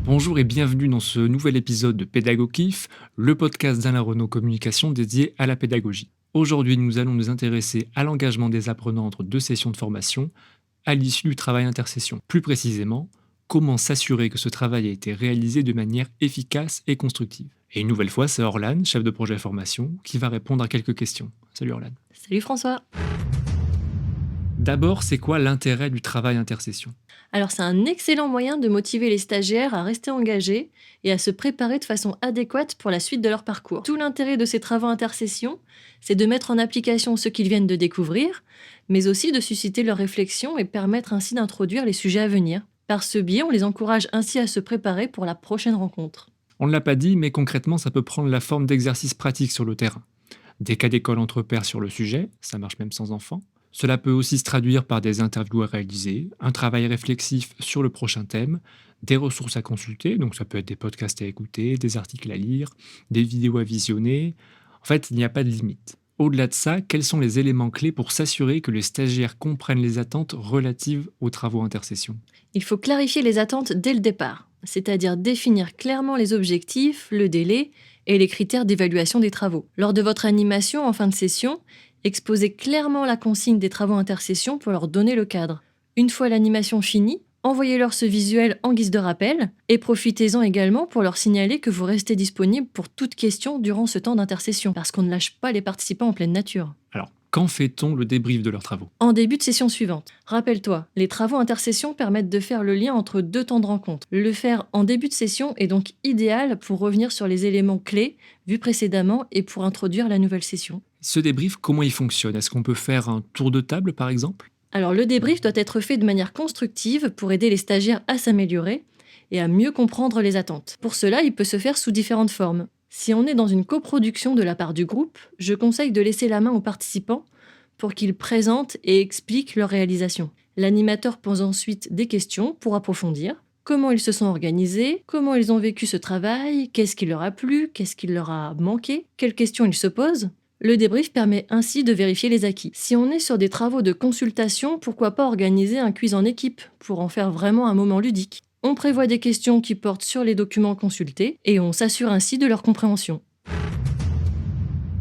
Bonjour et bienvenue dans ce nouvel épisode de PédagoKiff, le podcast d'Alain Renaud Communication dédié à la pédagogie. Aujourd'hui, nous allons nous intéresser à l'engagement des apprenants entre deux sessions de formation à l'issue du travail intersession. Plus précisément, comment s'assurer que ce travail a été réalisé de manière efficace et constructive. Et une nouvelle fois, c'est Orlan, chef de projet formation, qui va répondre à quelques questions. Salut Orlan. Salut François. D'abord, c'est quoi l'intérêt du travail intersession ? Alors c'est un excellent moyen de motiver les stagiaires à rester engagés et à se préparer de façon adéquate pour la suite de leur parcours. Tout l'intérêt de ces travaux intersession, c'est de mettre en application ce qu'ils viennent de découvrir, mais aussi de susciter leur réflexion et permettre ainsi d'introduire les sujets à venir. Par ce biais, on les encourage ainsi à se préparer pour la prochaine rencontre. On ne l'a pas dit, mais concrètement, ça peut prendre la forme d'exercices pratiques sur le terrain. Des cas d'école entre pairs sur le sujet, ça marche même sans enfants. Cela peut aussi se traduire par des interviews à réaliser, un travail réflexif sur le prochain thème, des ressources à consulter, donc ça peut être des podcasts à écouter, des articles à lire, des vidéos à visionner. En fait, il n'y a pas de limite. Au-delà de ça, quels sont les éléments clés pour s'assurer que les stagiaires comprennent les attentes relatives aux travaux intersession ? Il faut clarifier les attentes dès le départ, c'est-à-dire définir clairement les objectifs, le délai et les critères d'évaluation des travaux. Lors de votre animation en fin de session, exposez clairement la consigne des travaux intersession pour leur donner le cadre. Une fois l'animation finie, envoyez-leur ce visuel en guise de rappel et profitez-en également pour leur signaler que vous restez disponible pour toute question durant ce temps d'intersession, parce qu'on ne lâche pas les participants en pleine nature. Alors, quand fait-on le débrief de leurs travaux ? En début de session suivante. Rappelle-toi, les travaux intersession permettent de faire le lien entre deux temps de rencontre. Le faire en début de session est donc idéal pour revenir sur les éléments clés vus précédemment et pour introduire la nouvelle session. Ce débrief, comment il fonctionne ? Est-ce qu'on peut faire un tour de table, par exemple ? Alors le débrief doit être fait de manière constructive pour aider les stagiaires à s'améliorer et à mieux comprendre les attentes. Pour cela, il peut se faire sous différentes formes. Si on est dans une coproduction de la part du groupe, je conseille de laisser la main aux participants pour qu'ils présentent et expliquent leur réalisation. L'animateur pose ensuite des questions pour approfondir. Comment ils se sont organisés, comment ils ont vécu ce travail, qu'est-ce qui leur a plu, qu'est-ce qui leur a manqué, quelles questions ils se posent. Le débrief permet ainsi de vérifier les acquis. Si on est sur des travaux de consultation, pourquoi pas organiser un quiz en équipe pour en faire vraiment un moment ludique. On prévoit des questions qui portent sur les documents consultés et on s'assure ainsi de leur compréhension.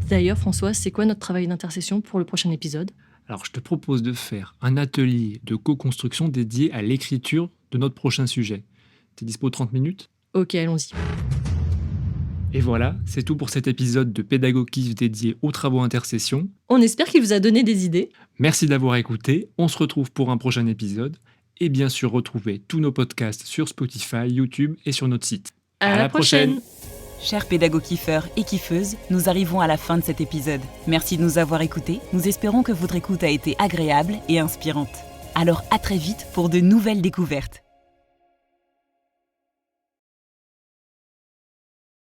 D'ailleurs, François, c'est quoi notre travail d'intersession pour le prochain épisode ? Alors, je te propose de faire un atelier de co-construction dédié à l'écriture de notre prochain sujet. T'es dispo 30 minutes ? Ok, allons-y. Et voilà, c'est tout pour cet épisode de PédagoKiff dédié aux travaux intersession. On espère qu'il vous a donné des idées. Merci d'avoir écouté, on se retrouve pour un prochain épisode. Et bien sûr, retrouvez tous nos podcasts sur Spotify, YouTube et sur notre site. À la prochaine. Chers pédagokiffeurs et kiffeuses, nous arrivons à la fin de cet épisode. Merci de nous avoir écoutés, nous espérons que votre écoute a été agréable et inspirante. Alors à très vite pour de nouvelles découvertes.